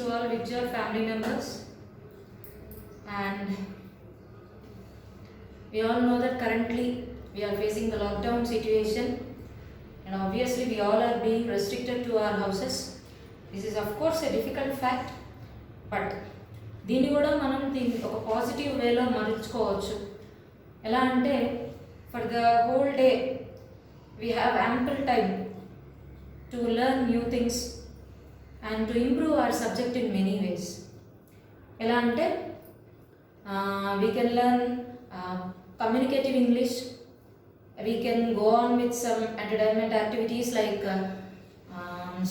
to all with your family members. And we all know that currently we are facing the lockdown situation, and obviously we all are being restricted to our houses. This is of course a difficult fact, but దీన్ని కూడా మనం ఒక positive వేలో మలుచుకోవచ్చు. ఎలా అంటే for the whole day we have ample time to learn new things and to improve our subject in many ways. ఎలా అంటే we can learn communicative English. We can go on with some entertainment activities like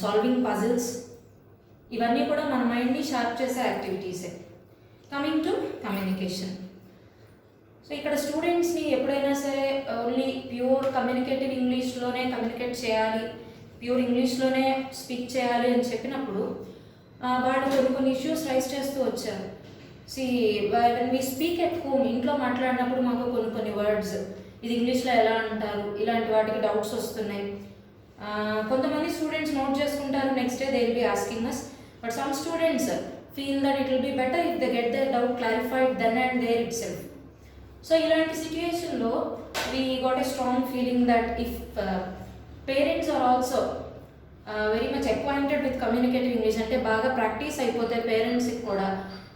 solving puzzles. ఇవన్నీ కూడా మన మైండ్ని sharp చేసే యాక్టివిటీసే. Coming to communication. So ఇక్కడ స్టూడెంట్స్ని ఎప్పుడైనా సరే ఓన్లీ ప్యూర్ కమ్యూనికేటివ్ ఇంగ్లీష్లోనే కమ్యూనికేట్ చేయాలి, ప్యూర్ ఇంగ్లీష్లోనే స్పీక్ చేయాలి అని చెప్పినప్పుడు వాళ్ళు కొన్ని ఇష్యూస్ రైజ్ చేస్తూ వచ్చారు. When we speak at home, ఇంట్లో మాట్లాడినప్పుడు మాకు కొన్ని వర్డ్స్ ఇది ఇంగ్లీష్లో ఎలా అంటారు, ఇలాంటి వాటికి డౌట్స్ వస్తున్నాయి. కొంతమంది స్టూడెంట్స్ నోట్ చేసుకుంటారు, next day they will be asking us. But some students feel that it will be better if they get their doubt clarified then and there itself. So ఇలాంటి సిచ్యుయేషన్లో we got a strong feeling that if parents are also very much acquainted with communicative English, అంటే బాగా practice అయిపోతే పేరెంట్స్కి కూడా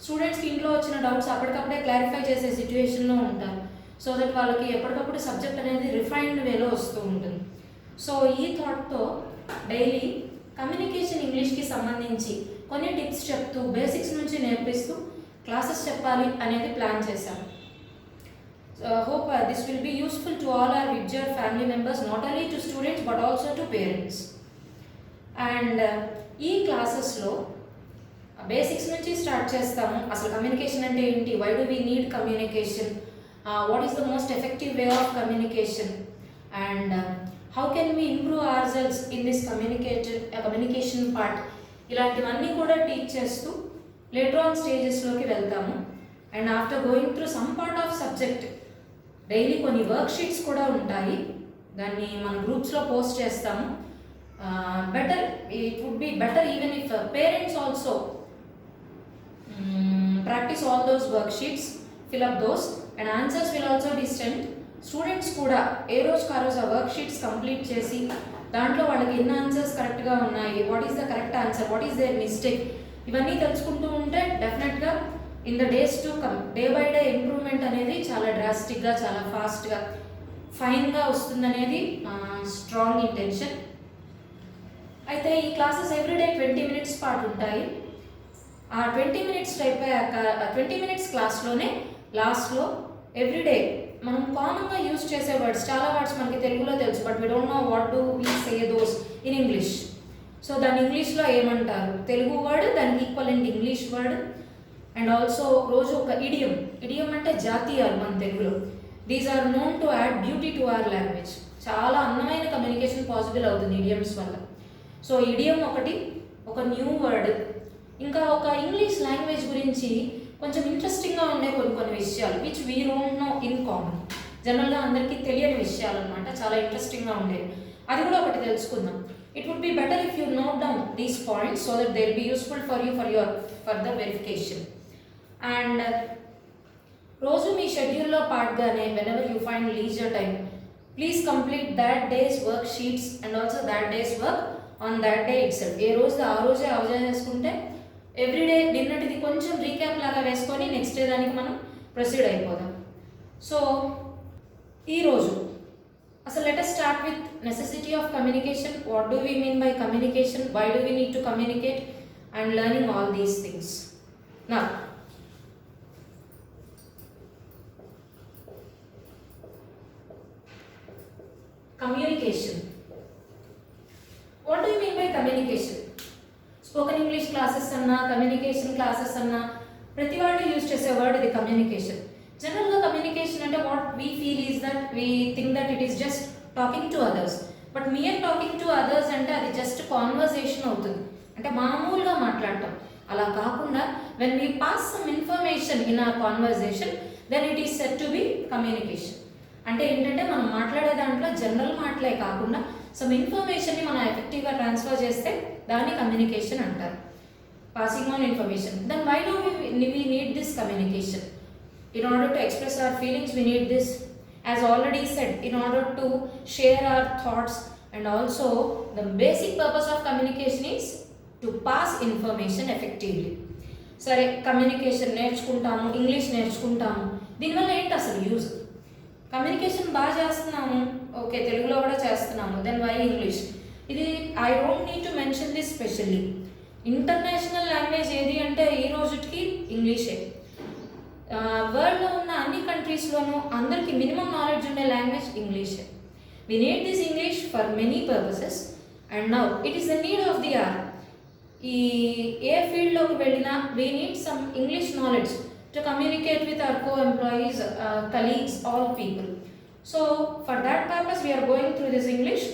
స్టూడెంట్స్కి ఇంట్లో వచ్చిన డౌట్స్ అప్పటికప్పుడే క్లారిఫై చేసే సిచ్యువేషన్లో ఉంటారు. సో దట్ వాళ్ళకి ఎప్పటికప్పుడు సబ్జెక్ట్ అనేది రిఫైన్డ్ వేలో వస్తూ ఉంటుంది. సో ఈ థాట్తో డైలీ కమ్యూనికేషన్ ఇంగ్లీష్కి సంబంధించి కొన్ని టిప్స్ చెప్తూ బేసిక్స్ నుంచి నేర్పిస్తూ క్లాసెస్ చెప్పాలి అనేది ప్లాన్ చేశాను. Hope this will be useful to all our విద్యర్ family members, not only to students but also to parents. And ఈ క్లాసెస్లో బేసిక్స్ నుంచి స్టార్ట్ చేస్తాము. అసలు కమ్యూనికేషన్ అంటే ఏంటి, why do we need communication, what is the most effective way of communication, and how can we improve our cells in this communication part, ఇలాంటివన్నీ కూడా teach చేస్తూ లేటర్ ఆన్ స్టేజెస్లోకి వెళ్తాము. And after going through some part of subject daily కొన్ని worksheets కూడా ఉంటాయి, దాన్ని మన గ్రూప్స్లో పోస్ట్ చేస్తాము. Better it would be better even if parents also practice all those worksheets, fill up those, and answers will also be sent. Students కూడా ఏ రోజుకి ఆ రోజు ఆ వర్క్ షీట్స్ కంప్లీట్ చేసి దాంట్లో వాళ్ళకి ఎన్ని ఆన్సర్స్ కరెక్ట్గా ఉన్నాయి, what is the correct answer, what is their mistake, ఇవన్నీ తెలుసుకుంటూ ఉంటే డెఫినెట్గా in the days to come day by day improvement అనేది చాలా డ్రాస్టిక్గా, చాలా ఫాస్ట్గా, ఫైన్గా వస్తుందనేది స్ట్రాంగ్ ఇంటెన్షన్. అయితే ఈ క్లాసెస్ ఎవ్రీడే 20 minutes పాటు ఉంటాయి. ఆ 20 minutes అయిపోయాక 20 minutes క్లాస్లోనే లాస్ట్లో ఎవ్రీడే మనం కామన్గా యూజ్ చేసే వర్డ్స్, చాలా వర్డ్స్ మనకి తెలుగులో తెలుసు, but we don't know what do we say those in English. So దాన్ని ఇంగ్లీష్లో ఏమంటారు, తెలుగు వర్డ్ దానికి equivalent English word. And also రోజు ఒక ఇడియం అంటే జాతీయాలు మన తెలుగులో. These are known to add beauty to our language. చాలా అందమైన కమ్యూనికేషన్ పాసిబుల్ అవుతుంది ఇడియమ్స్ వల్ల. సో ఇడియం ఒకటి, ఒక న్యూ వర్డ్, ఇంకా ఒక ఇంగ్లీష్ లాంగ్వేజ్ గురించి కొంచెం ఇంట్రెస్టింగ్గా ఉండే కొన్ని విషయాలు which we don't no in common, జనరల్గా అందరికీ తెలియని విషయాలు అనమాట, చాలా ఇంట్రెస్టింగ్గా ఉండేవి. అది కూడా ఒకటి తెలుసుకుందాం. It would be better if you note down these points so that they will be useful for you for your further verification. And రోజు మీ షెడ్యూల్లో పార్ట్గానే whenever you find leisure time, please complete that day's worksheets and also that day's work on that day itself. ఏ రోజు ఆ రోజే అవజాన్ చేసుకుంటే everyday నిన్నటిది కొంచెం రీక్యాప్ లాగా వేసుకొని నెక్స్ట్ డే దానికి మనం ప్రొసీడ్ అయిపోదాం. సో ఈరోజు అసలు let us start with necessity of communication. What do we mean by communication, why do we need to communicate, and learning all these things. నా communication, what do you mean by communication? Spoken English classes అన్నా, communication classes అన్నా, ప్రతి వాళ్ళు use చేసే word ఇది communication. జనరల్గా communication అంటే what we feel is that we think that it is just talking to others. But mere talking to others అంటే అది జస్ట్ కాన్వర్జేషన్ అవుతుంది, అంటే మామూలుగా మాట్లాడటం. అలా కాకుండా when we pass some information in our conversation then it is said to be communication. అంటే ఏంటంటే మనం మాట్లాడే దాంట్లో జనరల్ మాటలే కాకుండా సమ్ ఇన్ఫర్మేషన్ని మనం ఎఫెక్టివ్గా ట్రాన్స్ఫర్ చేస్తే దాన్ని కమ్యూనికేషన్ అంటారు. passing on information. Then why do we need this communication? In order to express our feelings, we need this. As already said, in order to share our thoughts, and also the basic purpose of communication is to pass information effectively. సరే, communication నేర్చుకుంటాము, English నేర్చుకుంటాము, దీనివల్ల ఏంటి అసలు use? Communication బాగా చేస్తున్నాము, okay, తెలుగులో కూడా చేస్తున్నాము, దెన్ వై ఇంగ్లీష్? ఇది I don't need to mention this specially. International language ఏది అంటే ఈ రోజుకి ఇంగ్లీషే. వరల్డ్లో ఉన్న అన్ని కంట్రీస్లోనూ అందరికీ మినిమం నాలెడ్జ్ ఉండే లాంగ్వేజ్ ఇంగ్లీషే. We need this English for many purposes, and now it is the need of the hour. ఏ ఫీల్డ్లోకి వెళ్ళినా we need some English knowledge to communicate with our co-employees, colleagues, all people. So for that purpose we are going through this English.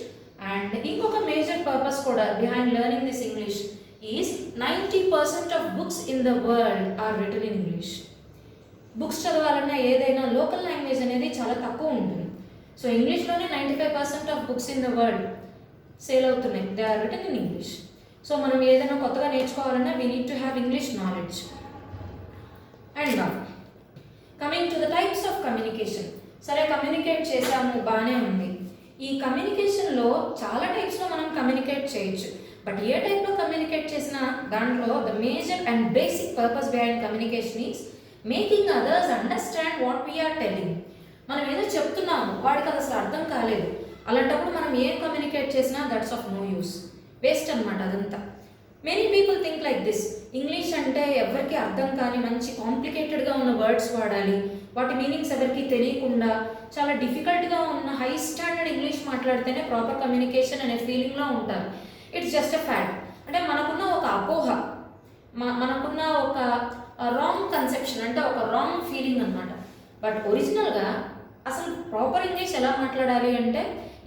And ఇంకొక major purpose కూడా behind learning this English is 90% of books in the world are written in English. Books చదవాలన్నా ఏదైనా local language అనేది చాలా తక్కువ ఉంటుంది. So ఇంగ్లీష్లోనే 95% of books in the world sale అవుతున్నాయి, they are written in English. So మనం ఏదైనా కొత్తగా నేర్చుకోవాలన్నా we need to have English knowledge. And now coming to the types of communication. సరే, కమ్యూనికేట్ చేసాము, బాగానే ఉంది. ఈ కమ్యూనికేషన్లో చాలా టైప్స్లో మనం కమ్యూనికేట్ చేయొచ్చు. బట్ ఏ టైప్లో కమ్యూనికేట్ చేసినా దాంట్లో the major and basic purpose behind communication is making others understand what we are telling. మనం ఏదో చెప్తున్నాము, వాడికి అది అసలు అర్థం కాలేదు, అలాంటప్పుడు మనం ఏం కమ్యూనికేట్ చేసినా that's of no use, waste అనమాట అదంతా. Many people think like this. English అంటే ఎవరికి అర్థం కాని మంచి కాంప్లికేటెడ్గా ఉన్న వర్డ్స్ వాడాలి, వాటి మీనింగ్స్ ఎవరికి తెలియకుండా చాలా డిఫికల్ట్గా ఉన్న హై స్టాండర్డ్ ఇంగ్లీష్ మాట్లాడితేనే ప్రాపర్ కమ్యూనికేషన్ అనే ఫీలింగ్లో ఉంటారు. It's just a fact. అంటే మనకున్న ఒక అపోహ, మనకున్న ఒక రాంగ్ కన్సెప్షన్, అంటే ఒక రాంగ్ ఫీలింగ్ అనమాట. బట్ ఒరిజినల్గా అసలు ప్రాపర్ ఇంగ్లీష్ ఎలా మాట్లాడాలి అంటే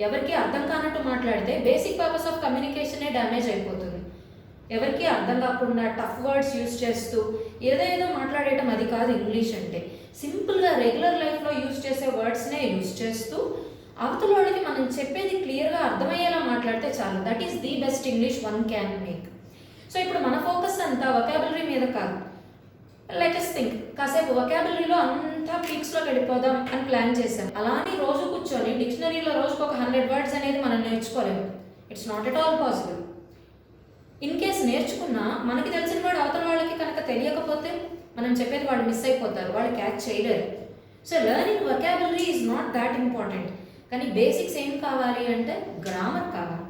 ఎవరికి అర్థం కానట్టు మాట్లాడితే బేసిక్ పర్పస్ ఆఫ్ కమ్యూనికేషనే డ్యామేజ్ అయిపోతుంది. ఎవరికి అర్థం కాకుండా టఫ్ వర్డ్స్ యూజ్ చేస్తూ ఏదేదో మాట్లాడేయటం అది కాదు ఇంగ్లీష్ అంటే. సింపుల్గా రెగ్యులర్ లైఫ్లో యూజ్ చేసే వర్డ్స్నే యూజ్ చేస్తూ అవతల వాళ్ళకి మనం చెప్పేది క్లియర్గా అర్థమయ్యేలా మాట్లాడితే చాలు. That is the best English one can make. So ఇప్పుడు మన ఫోకస్ అంతా వొకాబులరీ మీద కాదు. లెటెస్ట్ థింక్, కాసేపు వొకాబులరీలో అంతా పీక్స్లోకి వెళ్ళిపోదాం అని ప్లాన్ చేశాం. అలానే రోజు కూర్చొని డిక్షనరీలో రోజుకు ఒక 100 వర్డ్స్ అనేది మనం నేర్చుకోలేము. It's not at all possible. In case నేర్చుకున్నా మనకి తెలిసిన వాడు అవతల వాళ్ళకి కనుక తెలియకపోతే మనం చెప్పేది వాళ్ళు మిస్ అయిపోతారు, వాళ్ళు క్యాచ్ చేయలేరు. So learning vocabulary is not that important. కానీ బేసిక్స్ ఏం కావాలి అంటే గ్రామర్ కావాలి.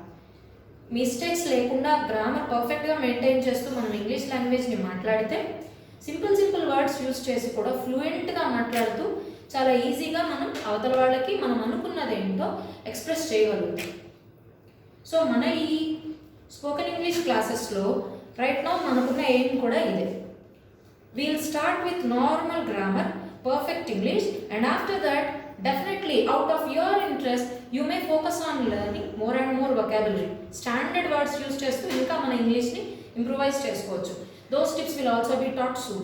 మిస్టేక్స్ లేకుండా గ్రామర్ పర్ఫెక్ట్గా మెయింటైన్ చేస్తూ మనం ఇంగ్లీష్ లాంగ్వేజ్ని మాట్లాడితే సింపుల్ వర్డ్స్ యూజ్ చేసి కూడా ఫ్లూయెంట్గా మాట్లాడుతూ చాలా ఈజీగా మనం అవతల వాళ్ళకి మనం అనుకున్నది ఏంటో ఎక్స్ప్రెస్ చేయగలుగుతాం. సో మన ఈ స్పోకెన్ ఇంగ్లీష్ క్లాసెస్లో రైట్ నౌ మనకున్న ఎయిమ్ కూడా ఇదే. We'll start with normal grammar, perfect English, and after that definitely out of your interest you may focus on learning more and more vocabulary. Standard words use చేస్తూ ఇంకా మన ఇంగ్లీష్ని improvise చేసుకోవచ్చు. Those tips will also be taught soon.